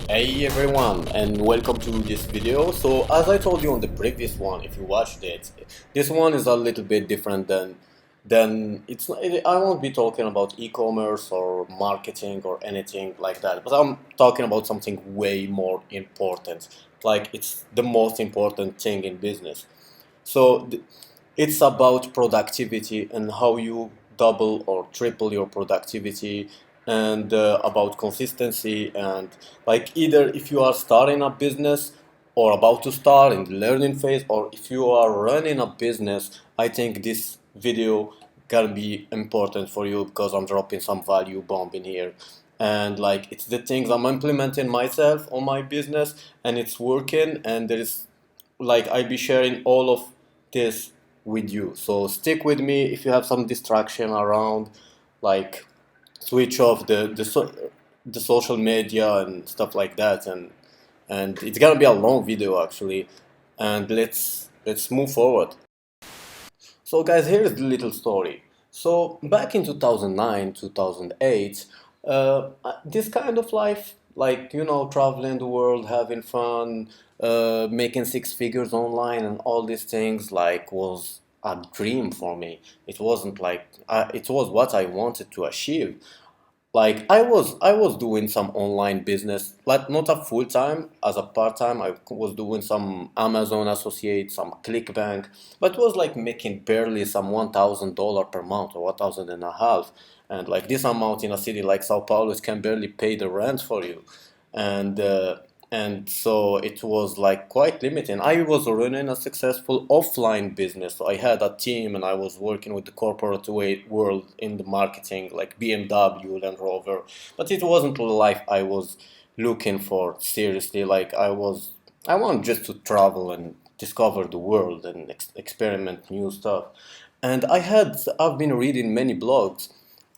Hey everyone, and welcome to this video. So as I told you on the previous one, if you watched it, this one is a little bit different than it's I won't be talking about e-commerce or marketing or anything like that, but I'm talking about something way more important. Like it's the most important thing in business. So it's about productivity and how you double or triple your productivity, and about consistency, and like either if you are starting a business or about to start in the learning phase, or if you are running a business, I think this video can be important for you because I'm dropping some value bomb in here. And like it's the things I'm implementing myself on my business, and it's working, and there is like I'll be sharing all of this with you. So stick with me. If you have some distraction around, like switch off the social media and stuff like that, and it's gonna be a long video actually, and let's move forward. So guys, here's the little story. So back in 2009, 2008, this kind of life, like, traveling the world, having fun, making six figures online and all these things, like, was a dream for me. It wasn't like, it was what I wanted to achieve. Like I was doing some online business, like not a full time, as a part time. I was doing some Amazon associate, some ClickBank, but it was like making barely some $1,000 per month or 1,000 and a half. And like this amount in a city like Sao Paulo, it can barely pay the rent for you. And and so it was like quite limiting. I was running a successful offline business. So I had a team and I was working with the corporate world in the marketing, like BMW, Land Rover. But it wasn't the life I was looking for seriously. Like I wanted just to travel and discover the world and experiment new stuff. And I've been reading many blogs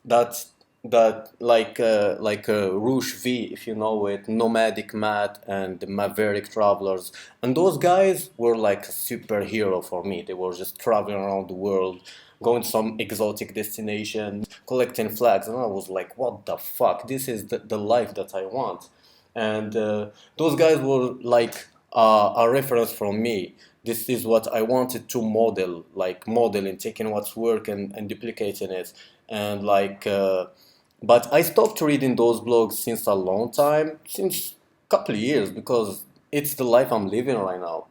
that Roosh V, if you know it, Nomadic Matt and the Maverick Travelers, and those guys were like a superhero for me. They were just traveling around the world, going to some exotic destination, collecting flags, and I was like, what the fuck? This is the life that I want. And those guys were like a reference from me. This is what I wanted to model, like modeling, taking what's work and duplicating it. And but I stopped reading those blogs since a long time, since a couple of years, because it's the life I'm living right now.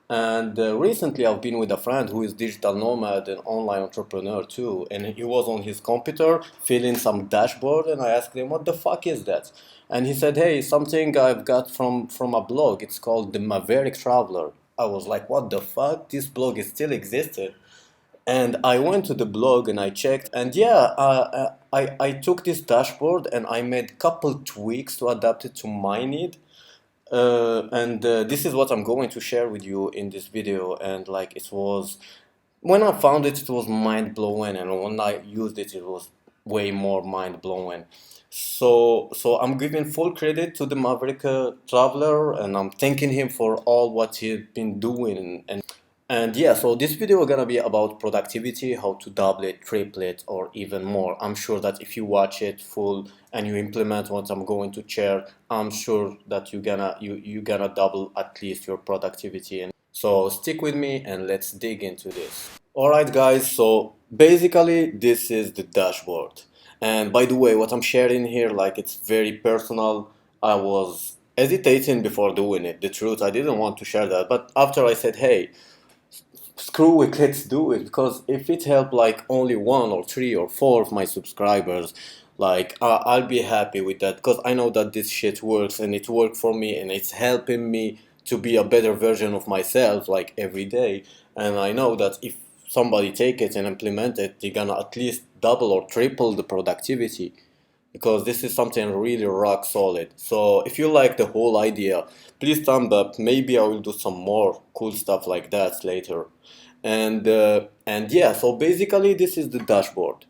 And recently I've been with a friend who is digital nomad and online entrepreneur too, and he was on his computer filling some dashboard, and I asked him, what the fuck is that? And he said, hey, something I've got from a blog. It's called the Maverick Traveler. I was like, what the fuck? This blog is still existed. And I went to the blog and I checked, and yeah, I took this dashboard and I made couple tweaks to adapt it to my need. And this is what I'm going to share with you in this video. And like it was, when I found it, it was mind blowing, and when I used it, it was way more mind blowing. So I'm giving full credit to the Maverick Traveler, and I'm thanking him for all what he's been doing. And yeah, so this video is gonna be about productivity, how to double it, triple it, or even more. I'm sure that if you watch it full and you implement what I'm going to share, I'm sure that you gonna double at least your productivity. And so stick with me and let's dig into this. All right, guys. So basically, this is the dashboard. And by the way, what I'm sharing here, like it's very personal. I was hesitating before doing it. The truth, I didn't want to share that, but after I said, hey, screw it, let's do it, because if it helped like only one or three or four of my subscribers, like I'll be happy with that, because I know that this shit works and it worked for me and it's helping me to be a better version of myself like every day. And I know that if somebody take it and implement it, they're gonna at least double or triple the productivity, because this is something really rock solid. So if you like the whole idea, please thumb up. Maybe I will do some more cool stuff like that later. And yeah, so basically this is the dashboard.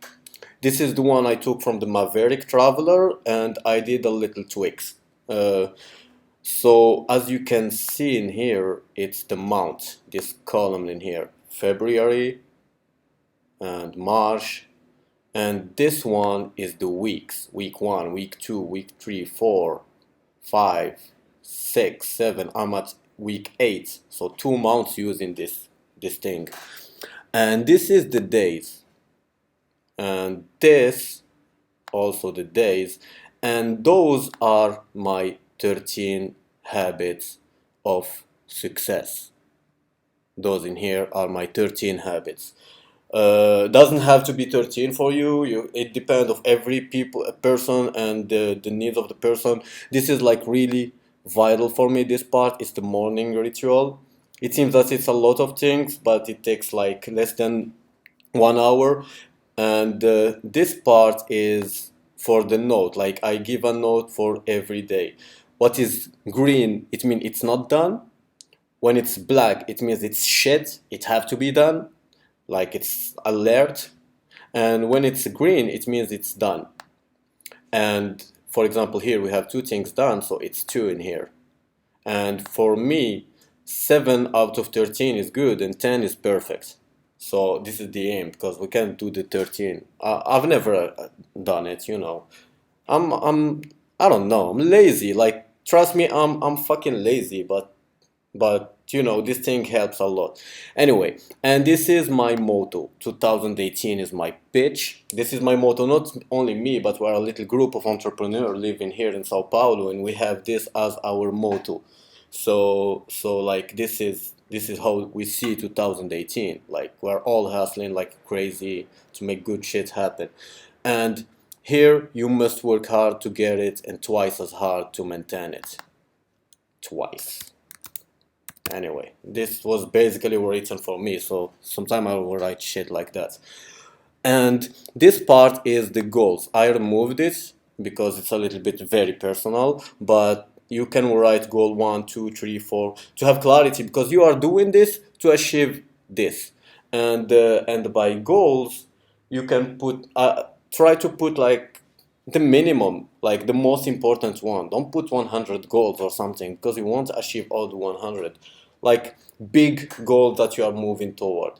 This is the one I took from the Maverick Traveler, and I did a little tweaks. Uh, so as you can see in here, it's the month, this column in here, February and March, and this one is the weeks: week 1, week 2, week 3, 4, 5. 6, 7. I'm at week 8. So 2 months using this thing. And this is the days. And this also the days. And those are my 13 habits of success. Those in here are my 13 habits. Doesn't have to be 13 for you. It depends of every people, a person, and the needs of the person. This is like really vital for me. This part is the morning ritual. It seems that it's a lot of things, but it takes like less than 1 hour. And this part is for the note. Like I give a note for every day. What is green? It means it's not done. When it's black, it means it's shit. It have to be done, like it's alert. And when it's green, it means it's done. And for example, here we have two things done, so it's two in here. And for me, 7 out of 13 is good and 10 is perfect. So this is the aim because we can't do the 13. I've never done it, you know. I'm I don't know. I'm lazy. Like trust me, I'm fucking lazy, but you know this thing helps a lot. Anyway, and this is my motto. 2018 is my pitch. This is my motto, not only me, but we're a little group of entrepreneurs living here in Sao Paulo, and we have this as our motto. So like this is how we see 2018. Like we're all hustling like crazy to make good shit happen. And here you must work hard to get it and twice as hard to maintain it. Twice. Anyway, this was basically written for me, so sometime I will write shit like that. And this part is the goals. I removed it because it's a little bit very personal, but you can write goal 1, 2, 3, 4 to have clarity because you are doing this to achieve this. And by goals, you can put try to put like the minimum, like the most important one. Don't put 100 goals or something because you won't achieve all the 100. Like big goals that you are moving toward.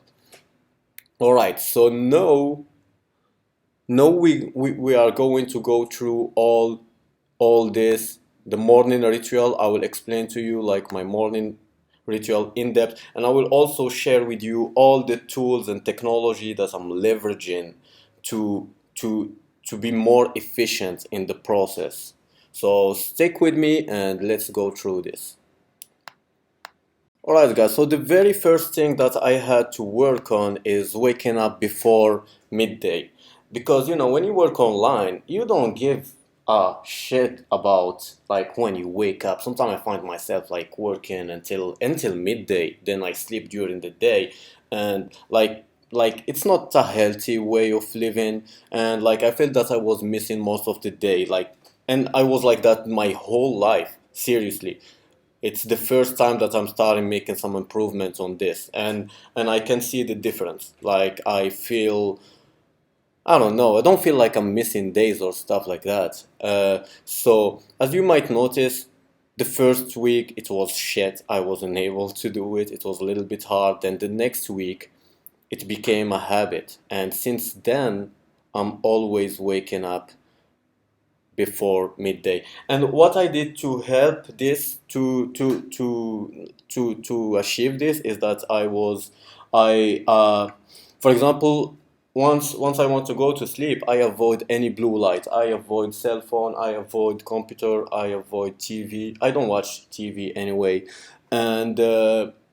All right, so now we are going to go through all this, the morning ritual. I will explain to you like my morning ritual in depth, and I will also share with you all the tools and technology that I'm leveraging to to to be more efficient in the process. So stick with me and let's go through this. Alright guys, so the very first thing that I had to work on is waking up before midday. Because you know, when you work online, you don't give a shit about like when you wake up. Sometimes I find myself like working until midday, then I sleep during the day and like it's not a healthy way of living, and like I felt that I was missing most of the day, like, and I was like that my whole life, seriously. It's the first time that I'm starting making some improvements on this, and I can see the difference. Like I don't know, I don't feel like I'm missing days or stuff like that. So as you might notice, the first week it was shit. I wasn't able to do it. It was a little bit hard. Then the next week it became a habit, and since then I'm always waking up before midday. And what I did to help this to achieve this is that I for example, once I want to go to sleep, I avoid any blue light. I avoid cell phone, I avoid computer, I avoid TV. I don't watch TV anyway. And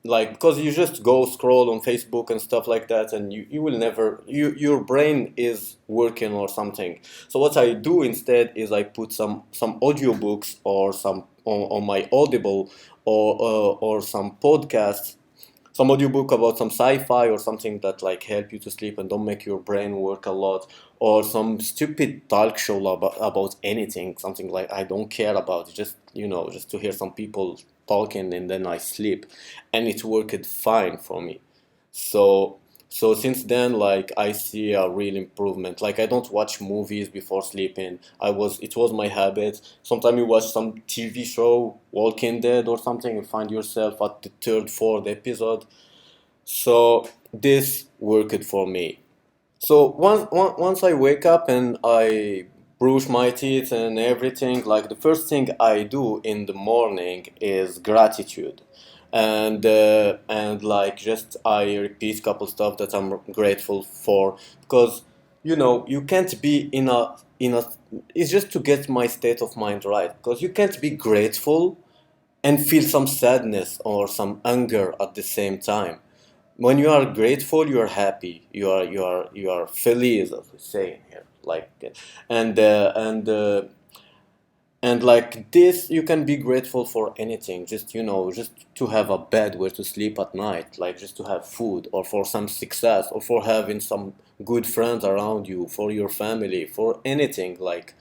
like because you just go scroll on Facebook and stuff like that, and you will never, your brain is working or something. So what I do instead is I put some audiobooks or some on my Audible, or some podcasts, some audiobook about some sci-fi or something that like help you to sleep and don't make your brain work a lot, or some stupid talk show about anything, something like I don't care about, just you know, just to hear some people talking, and then I sleep, and it worked fine for me. So so since then, like I see a real improvement. Like I don't watch movies before sleeping. It was my habit. Sometimes you watch some TV show, Walking Dead or something, you find yourself at the third, fourth episode. So this worked for me. So once I wake up and brush my teeth and everything, like the first thing I do in the morning is gratitude. And like just I repeat couple stuff that I'm grateful for, because you can't be in a it's just to get my state of mind right, because you can't be grateful and feel some sadness or some anger at the same time. When you are grateful, you are happy. You are feliz, as we say in here. Like, and uh, and uh, and like this, you can be grateful for anything. Just just to have a bed where to sleep at night, like just to have food, or for some success, or for having some good friends around you, for your family, for anything. Like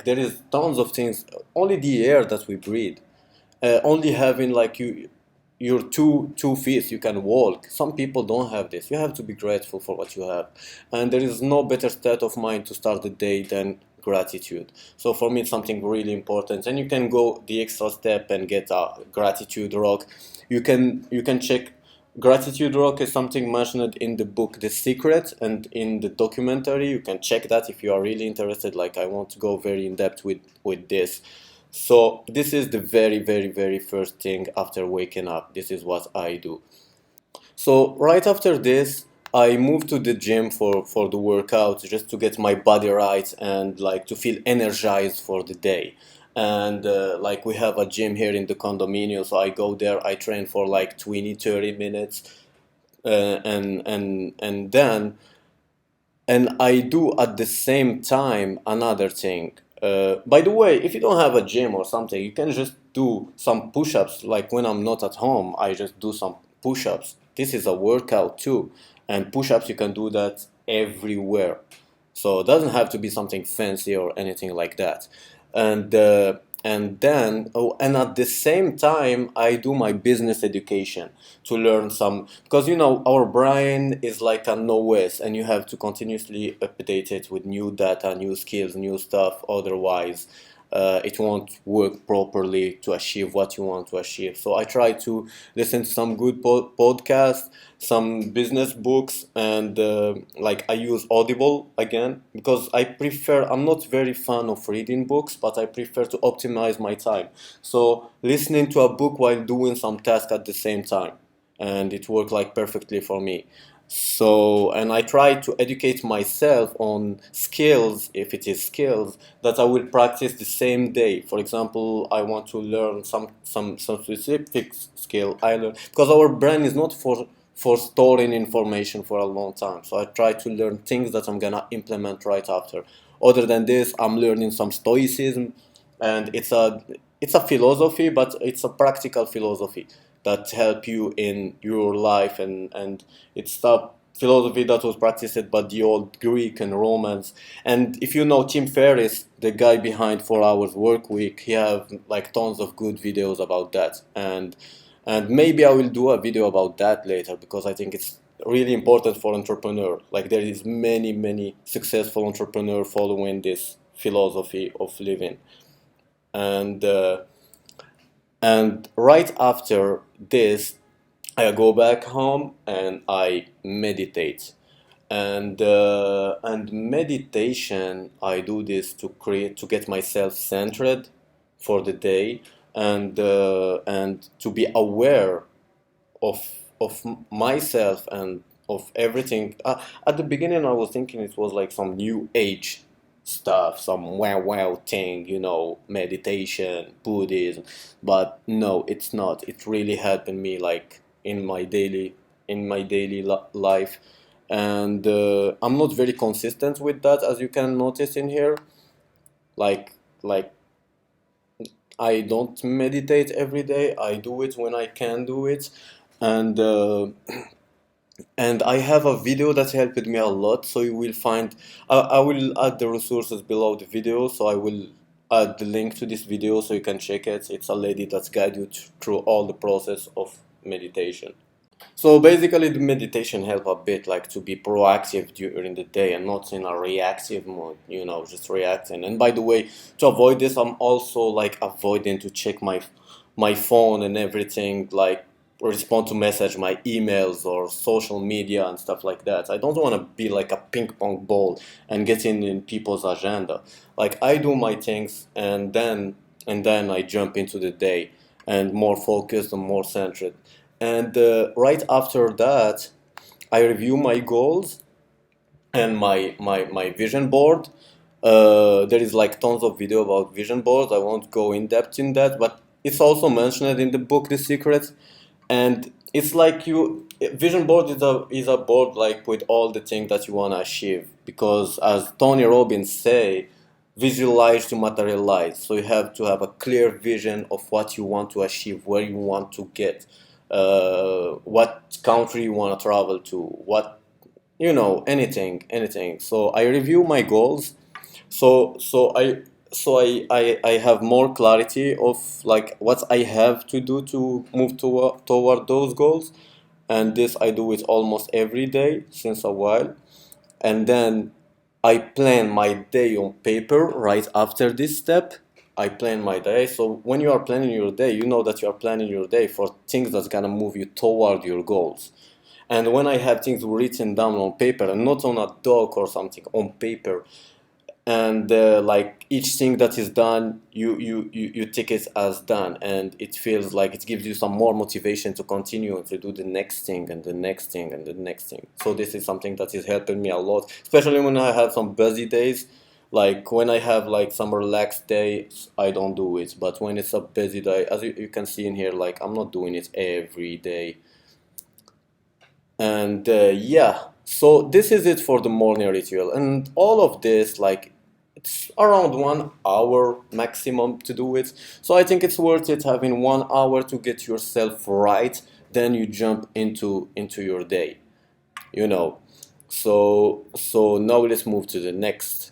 there is tons of things. Only the air that we breathe, only having like your two feet you can walk. Some people don't have this. You have to be grateful for what you have, and there is no better state of mind to start the day than gratitude. So for me it's something really important, and you can go the extra step and get a gratitude rock. You can check. Gratitude rock is something mentioned in the book The Secret, and in the documentary you can check that if you are really interested. Like, I want to go very in depth with this. So this is the very, very, very first thing after waking up. This is what I do. So right after this, I move to the gym for the workout, just to get my body right and like to feel energized for the day. And like we have a gym here in the condominium, so I go there, I train for like 20, 30 minutes, and I do at the same time another thing. By the way, if you don't have a gym or something, you can just do some push-ups. Like when I'm not at home, I just do some push-ups. This is a workout too. And push-ups, you can do that everywhere. So it doesn't have to be something fancy or anything like that. And at the same time, I do my business education to learn some, because our brain is like an OS, and you have to continuously update it with new data, new skills, new stuff. Otherwise, it won't work properly to achieve what you want to achieve. So I try to listen to some good podcasts, some business books, and like I use Audible again, because I'm not very fan of reading books, but I prefer to optimize my time. So listening to a book while doing some task at the same time, and it worked like perfectly for me. So, and I try to educate myself on skills, if it is skills that I will practice the same day. For example, I want to learn some specific skill I learn, because our brain is not for storing information for a long time. So I try to learn things that I'm gonna implement right after. Other than this, I'm learning some stoicism, and it's a philosophy, but it's a practical philosophy that help you in your life, and it's a philosophy that was practiced by the old Greek and Romans. And if you know Tim Ferriss, the guy behind 4 Hours Work Week, he have like tons of good videos about that, and maybe I will do a video about that later, because I think it's really important for entrepreneur. Like, there is many successful entrepreneur following this philosophy of living. And uh, and right after this, I go back home and I meditate. And meditation, I do this to get myself centered for the day, and to be aware of myself and of everything. At the beginning, I was thinking it was like some new age stuff, some wow thing, meditation, Buddhism. But no, it's not. It really helped me, like in my daily life, and I'm not very consistent with that, as you can notice in here. Like I don't meditate every day. I do it when I can do it, and I have a video that helped me a lot. So you will find, I will add the resources below the video. So I will add the link to this video so you can check it. It's a lady that's guide you through all the process of meditation. So basically, the meditation help a bit, like to be proactive during the day and not in a reactive mode, just reacting. And by the way, to avoid this, I'm also like avoiding to check my phone and everything, like respond to message, my emails or social media and stuff like that. I don't want to be like a ping pong ball and get in people's agenda. Like I do my things and then I jump into the day and more focused and more centered. And right after that, I review my goals and my vision board. There is like tons of video about vision boards. I won't go in depth in that, but it's also mentioned in the book The Secret. And it's like you vision board is a board like with all the things that you want to achieve, because as Tony Robbins say, visualize to materialize. So you have to have a clear vision of what you want to achieve, where you want to get, what country you want to travel to, what, anything. So I review my goals. So I have more clarity of like what I have to do to move toward those goals, and this I do it almost every day since a while. And then I plan my day on paper right after this step. I plan my day. So when you are planning your day, you know that you are planning your day for things that's gonna move you toward your goals. And when I have things written down on paper and not on a doc or something, on paper, and like each thing that is done, you take it as done, and it feels like it gives you some more motivation to continue and to do the next thing and the next thing and the next thing. So this is something that is helping me a lot, especially when I have some busy days. Like when I have like some relaxed days, I don't do it, but when it's a busy day, as you can see in here, like I'm not doing it every day. And yeah, so this is it for the morning ritual. And all of this, like, it's around 1 hour maximum to do it. So I think it's worth it having 1 hour to get yourself right. Then you jump into your day, you know. So now let's move to the next.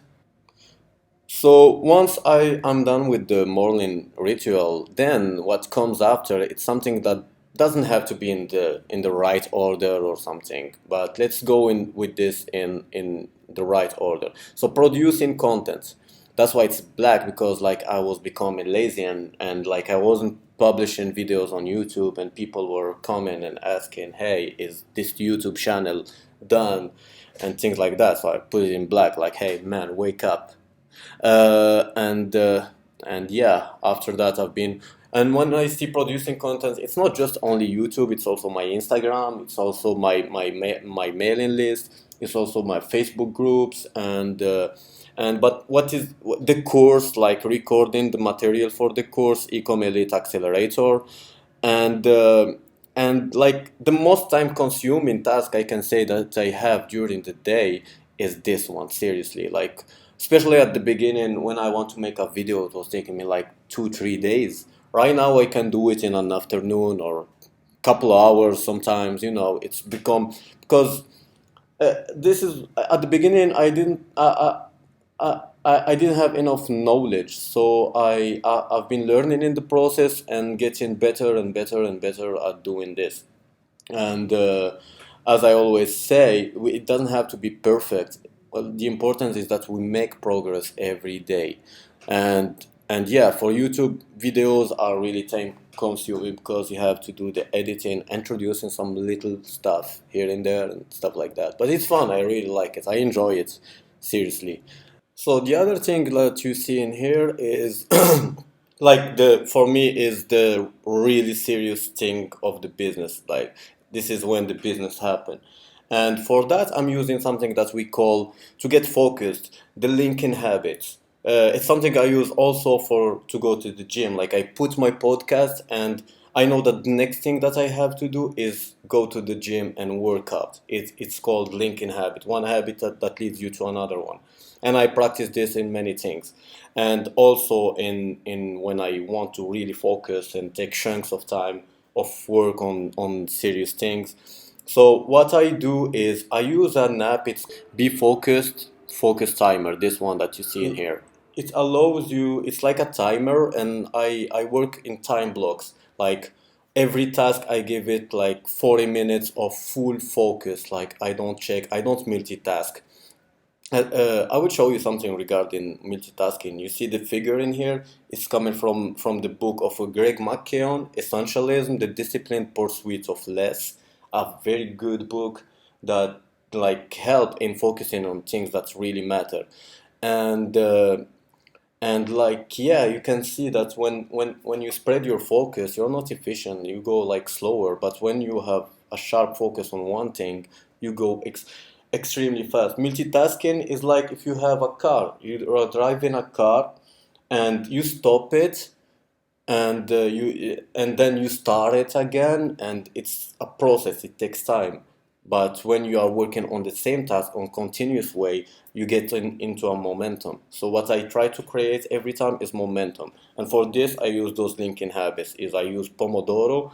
So once I am done with the morning ritual, then what comes after, it's something that doesn't have to be in the right order or something, but let's go in with this in the right order. So producing content. That's why it's black, because like I was becoming lazy, and like I wasn't publishing videos on YouTube, and people were coming and asking, "Hey, is this YouTube channel done?" and things like that. So I put it in black, like, "Hey man, wake up." uh, and uh, and yeah, after that I've been, and when I see producing content, it's not just only YouTube, it's also my Instagram, it's also my mailing list, it's also my Facebook groups, and but what is the course, like recording the material for the course, Ecom Elite Accelerator. And uh, and like the most time consuming task I can say that I have during the day is this one, seriously. Like especially at the beginning, when I want to make a video, it was taking me like 2 3 days. Right now I can do it in an afternoon or couple of hours sometimes. It's become, because this is at the beginning I didn't have enough knowledge, so I've been learning in the process and getting better and better and better at doing this. And as I always say, it doesn't have to be perfect. Well, the importance is that we make progress every day. And yeah, for YouTube, videos are really time consuming because you have to do the editing, introducing some little stuff here and there and stuff like that. But it's fun. I really like it. I enjoy it, seriously. So the other thing that you see in here is like the for me is the really serious thing of the business. Like this is when the business happen. And for that I'm using something that we call, to get focused, the linking habits. It's something I use also for to go to the gym. Like I put my podcast, and I know that the next thing that I have to do is go to the gym and work out. It's called linking habit. One habit that leads you to another one. And I practice this in many things. And also in when I want to really focus and take chunks of time of work on serious things. So what I do is I use an app. It's Be Focused Focus Timer. This one that you see in here. It allows you. It's like a timer, and I work in time blocks. Like every task I give it like 40 minutes of full focus. Like I don't check. I don't multitask. I would show you something regarding multitasking. You see the figure in here? It's coming from the book of Greg McKeown, Essentialism: The Disciplined Pursuit of Less. A very good book that like help in focusing on things that really matter. And like yeah, you can see that when you spread your focus, you're not efficient. You go like slower. But when you have a sharp focus on one thing, you go extremely fast. Multitasking is like if you have a car, you are driving a car, and you stop it, and then you start it again, and it's a process. It takes time. But when you are working on the same task on continuous way, you get into a momentum. So what I try to create every time is momentum, and for this I use those linking habits. Is I use Pomodoro.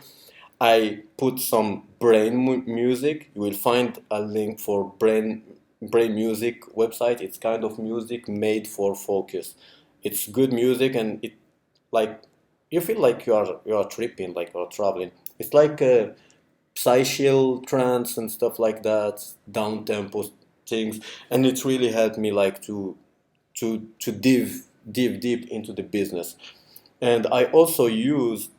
I put some brain music. You will find a link for brain music website. It's kind of music made for focus. It's good music, and it like you feel like you are tripping, like you're traveling. It's like psychill trance and stuff like that, down tempo things, and it really helped me like to dive deep into the business. And I also use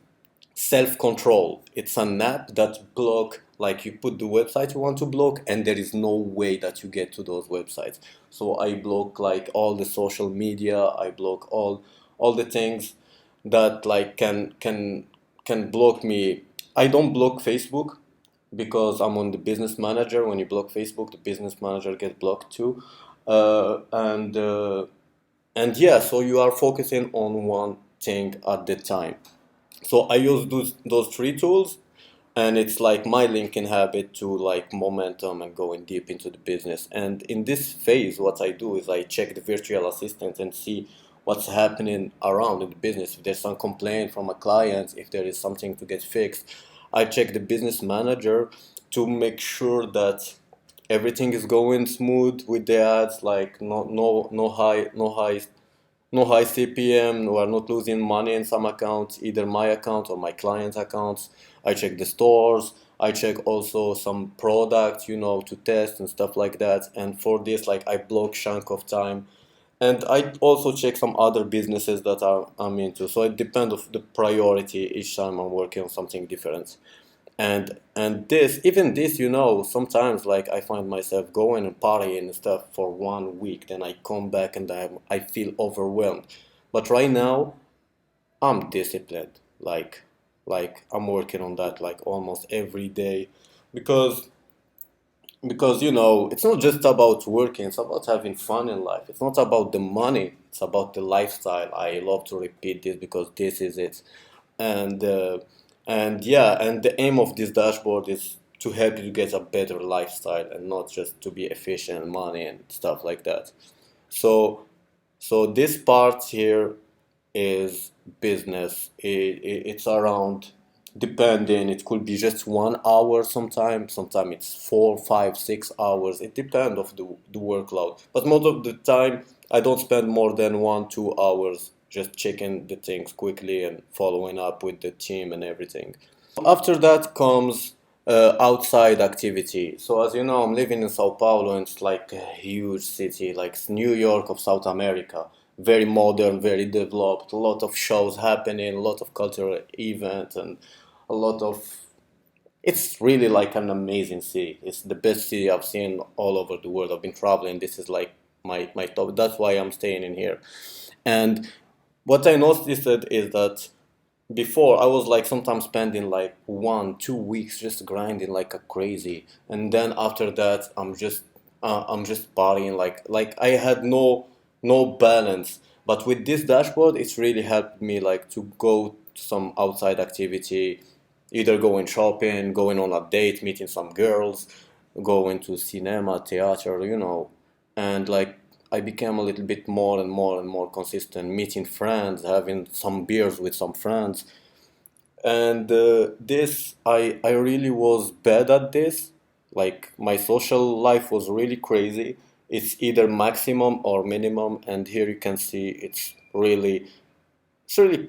self control. It's an app that block, like you put the website you want to block, and there is no way that you get to those websites. So I block like all the social media. I block all the things that like can block me. I don't block Facebook because I'm on the business manager. When you block Facebook, the business manager gets blocked too. Uh, and uh, and yeah, so you are focusing on one thing at the time. So I use those three tools, and it's like my linking habit to like momentum and going deep into the business. And in this phase, what I do is I check the virtual assistant and see what's happening around in the business. If there's some complaint from a client, if there is something to get fixed, I check the business manager to make sure that everything is going smooth with the ads, like no high CPM. We are not losing money in some accounts, either my account or my client accounts. I check the stores. I check also some products, to test and stuff like that. And for this, like I block chunk of time. And I also check some other businesses that I'm into. So it depends of the priority each time I'm working on something different. And this, even this, sometimes like I find myself going and partying and stuff for 1 week, then I come back and I feel overwhelmed. But right now I'm disciplined. Like I'm working on that like almost every day, because it's not just about working, it's about having fun in life. It's not about the money, it's about the lifestyle. I love to repeat this because this is it. And uh, and yeah, and the aim of this dashboard is to help you to get a better lifestyle and not just to be efficient, money and stuff like that. So so this part here is business. It's around, depending, it could be just 1 hour sometimes it's 4, 5, 6 hours. It depends of the workload, but most of the time I don't spend more than 1, 2 hours just checking the things quickly and following up with the team and everything. After that comes outside activity. So as you know, I'm living in Sao Paulo, and it's like a huge city, like it's New York of South America. Very modern, very developed, a lot of shows happening, a lot of cultural events, and a lot of. It's really like an amazing city. It's the best city I've seen all over the world. I've been traveling. This is like my top. That's why I'm staying in here. And what I noticed is that before I was like sometimes spending like 1, 2 weeks just grinding like a crazy, and then after that I'm just partying like I had no balance. But with this dashboard, it's really helped me like to go to some outside activity, either going shopping, going on a date, meeting some girls, going to cinema, theater, and like I became a little bit more and more and more consistent, meeting friends, having some beers with some friends. And this, I really was bad at this. Like my social life was really crazy. It's either maximum or minimum, and here you can see it's really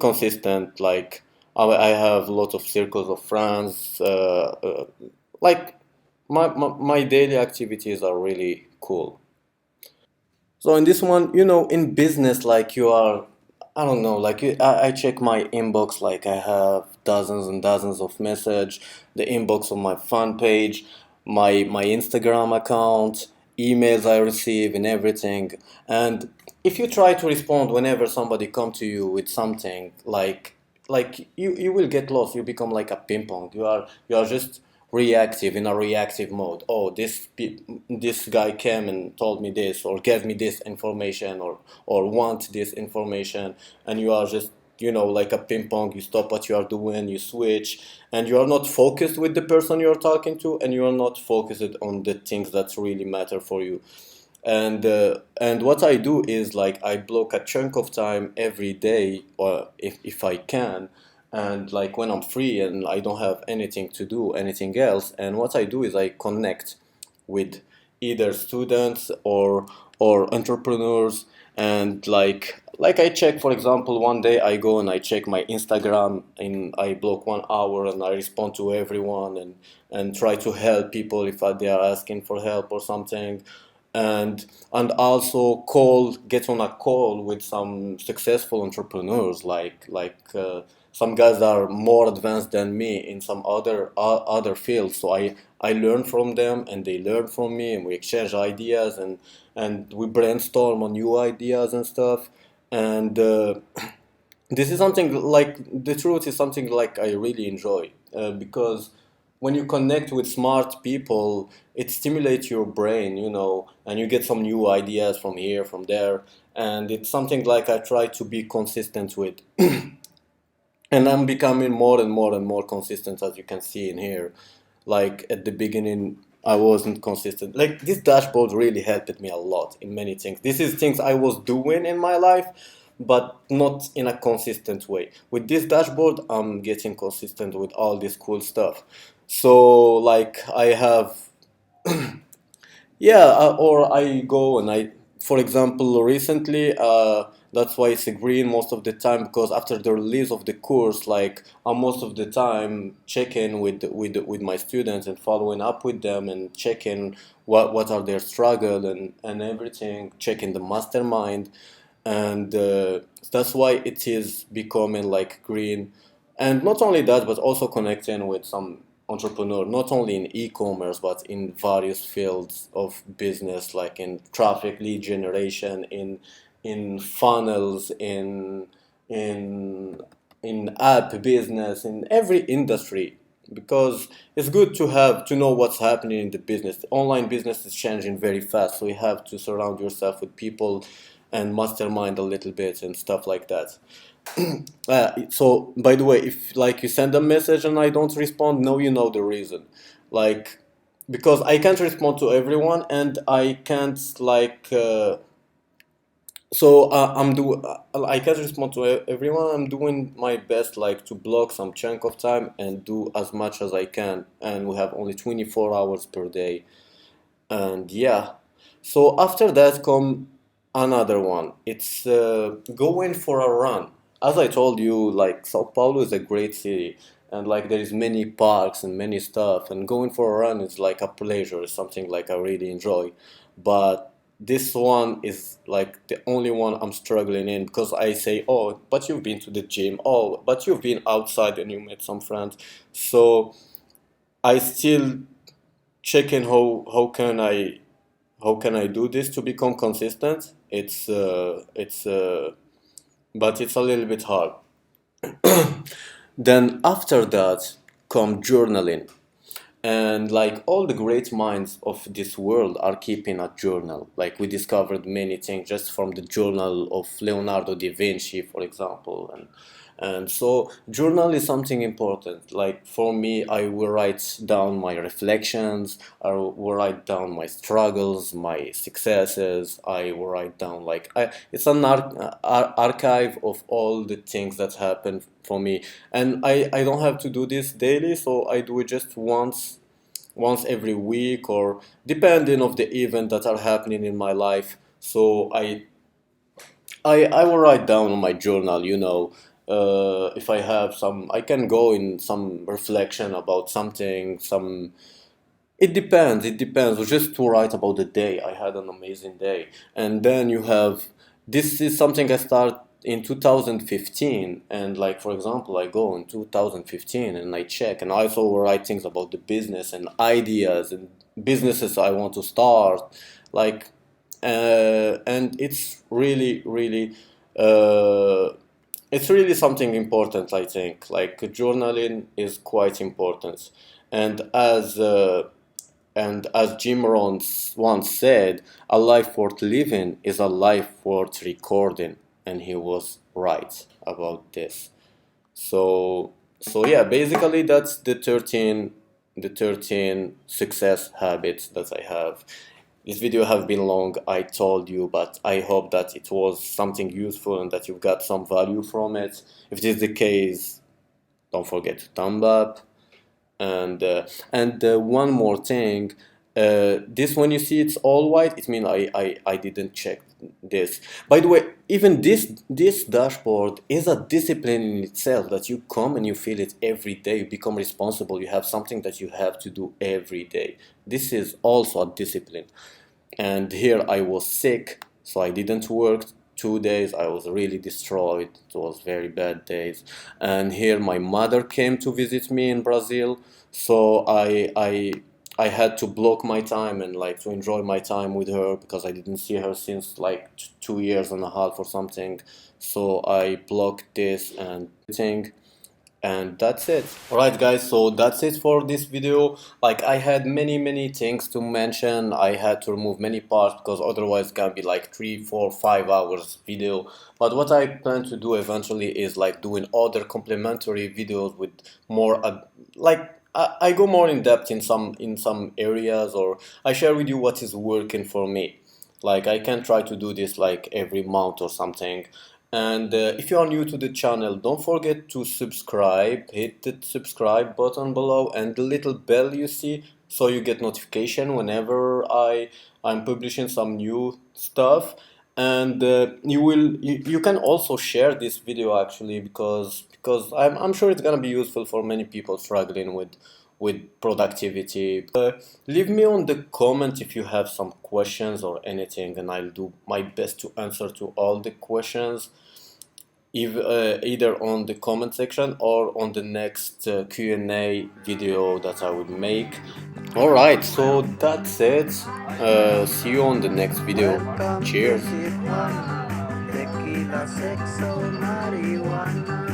consistent. Like I have a lot of circles of friends. Like my daily activities are really cool. So in this one, in business, like you are, I don't know, like I check my inbox, like I have dozens and dozens of message, the inbox on my fan page, my Instagram account, emails I receive and everything. And if you try to respond whenever somebody come to you with something, like you will get lost. You become like a ping pong. You are just reactive, in a reactive mode. Oh, this guy came and told me this, or gave me this information, or want this information, and you are just, like a ping pong. You stop what you are doing, you switch, and you are not focused with the person you are talking to, and you are not focused on the things that really matter for you. And what I do is, like, I block a chunk of time every day, or if I can, and like when I'm free and I don't have anything to do, anything else. And what I do is I connect with either students or entrepreneurs. And like I check, for example, one day I go and I check my Instagram, and I block 1 hour, and I respond to everyone, and try to help people if they are asking for help or something. And also get on a call with some successful entrepreneurs, like some guys that are more advanced than me in some other fields. So I learn from them, and they learn from me, and we exchange ideas, and we brainstorm on new ideas and stuff. And this is something, like, the truth is something like I really enjoy, because when you connect with smart people, it stimulates your brain, and you get some new ideas from here, from there. And it's something like I try to be consistent with. And I'm becoming more and more and more consistent, as you can see in here. Like at the beginning, I wasn't consistent. Like, this dashboard really helped me a lot in many things. This is things I was doing in my life, but not in a consistent way. With this dashboard, I'm getting consistent with all this cool stuff. So, like, I have, yeah, or I go and for example, recently, that's why it's a green most of the time, because after the release of the course, like, I'm most of the time checking with my students and following up with them, and checking what are their struggle, and everything, checking the mastermind. And that's why it is becoming like green. And not only that, but also connecting with some entrepreneur, not only in e-commerce, but in various fields of business, like in traffic lead generation, in funnels, in in app business, in every industry. Because it's good to know what's happening in the business. Online business is changing very fast, so you have to surround yourself with people and mastermind a little bit and stuff like that. So, by the way, if, like, you send a message and I don't respond, no, you know the reason. Like, because I can't respond to everyone, and I can't, like, I can't respond to everyone. I'm doing my best, like, to block some chunk of time and do as much as I can. And we have only 24 hours per day. And yeah, so after that come another one. It's going for a run. As I told you, like, Sao Paulo is a great city, and like there is many parks and many stuff. And going for a run is like a pleasure. It's something like I really enjoy. But this one is like the only one I'm struggling in, because I say, oh, but you've been to the gym. Oh, but you've been outside and you met some friends. So I still checking how can I do this to become consistent. But it's a little bit hard. Then after that come journaling. And like all the great minds of this world are keeping a journal. Like, we discovered many things just from the journal of Leonardo da Vinci, for example. And so journal is something important. Like, for me, I will write down my reflections, I will write down my struggles, my successes. I will write down, like, it's an archive of all the things that happened for me. And I don't have to do this daily, so I do it just once every week, or depending of the event that are happening in my life. So I will write down on my journal, if I have some, I can go in some reflection about something, It depends. It depends. Just to write about the day, I had an amazing day, and then you have this is something I start in 2015, and like for example, I go in 2015 and I check, and I also write things about the business and ideas and businesses I want to start, like, and uh, it's really something important. I think like journaling is quite important, and as Jim Rohn once said, a life worth living is a life worth recording, and he was right about this. So, so yeah, basically that's the 13 success habits that I have. This video have been long, I told you, but I hope that it was something useful and that you got some value from it. If this is the case, don't forget to thumb up. And one more thing, this when you see it's all white, it means I didn't check this. By the way, even this dashboard is a discipline in itself, that you come and you feel it every day. You become responsible. You have something that you have to do every day. This is also a discipline. And here I was sick, so I didn't work 2 days. I was really destroyed. It was very bad days. And here my mother came to visit me in Brazil, so I had to block my time and like to enjoy my time with her, because I didn't see her since like 2 years and a half or something. So I blocked this and thing, and that's it. Alright guys, so that's it for this video. Like, I had many things to mention. I had to remove many parts because otherwise it's gonna be like 3 4 5 hours video. But what I plan to do eventually is like doing other complementary videos with more like I go more in depth in some areas, or I share with you what is working for me. Like, I can try to do this like every month or something. And if you are new to the channel, don't forget to subscribe. Hit the subscribe button below and the little bell you see, so you get notification whenever I'm publishing some new stuff. And you can also share this video actually, because I'm sure it's gonna be useful for many people struggling with productivity. Leave me on the comment if you have some questions or anything, and I'll do my best to answer to all the questions, either on the comment section or on the next Q&A video that I will make. Alright, so that's it. See you on the next video. Cheers. Tequila, sexo, marihuana.